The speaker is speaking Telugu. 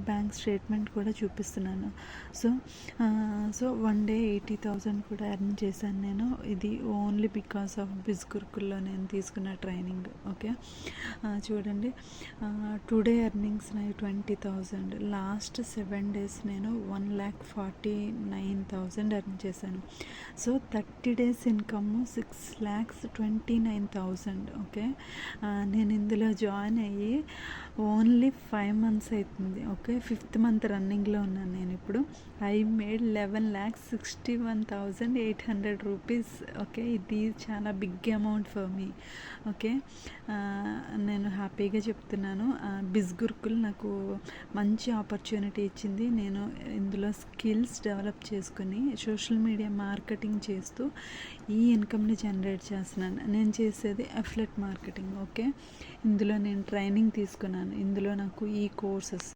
బ్యాంక్ స్టేట్మెంట్ కూడా చూపిస్తున్నాను. సో సో వన్ డే 80,000 కూడా ఎర్న్ చేశాను నేను. ఇది ఓన్లీ బికాస్ ఆఫ్ బిజ్ గురుకుల్లో నేను తీసుకున్న ట్రైనింగ్. ఓకే, చూడండి, టుడే ఎర్నింగ్స్ నాయి 20,000. లాస్ట్ 7 days నేను 1,49,000 ఎర్న్ చేశాను. So 30 days income 6,29,000. ఓకే, నేను ఇందులో జాయిన్ అయ్యి ఓన్లీ 5 months అవుతుంది. ఓకే, 5th month రన్నింగ్లో ఉన్నాను నేను ఇప్పుడు. I made 11,61,800 rupees. ఓకే, ఇది చాలా big amount for me. Okay, నేను హ్యాపీగా చెప్తున్నాను. బిజ్ గురుకుల్ నాకు మంచి ఆపర్చునిటీ ఇచ్చింది. నేను ఇందులో స్కిల్స్ డెవలప్ చేసుకుని సోషల్ మీడియా మార్కెటింగ్ చేస్తూ ఈ ఇన్కమ్ని జనరేట్ చేస్తున్నాను. నేను చేసేది అఫిలియేట్ మార్కెటింగ్. ఓకే, ఇందులో నేను ట్రైనింగ్ తీసుకున్నాను. ఇందులో నాకు ఈ కోర్సెస్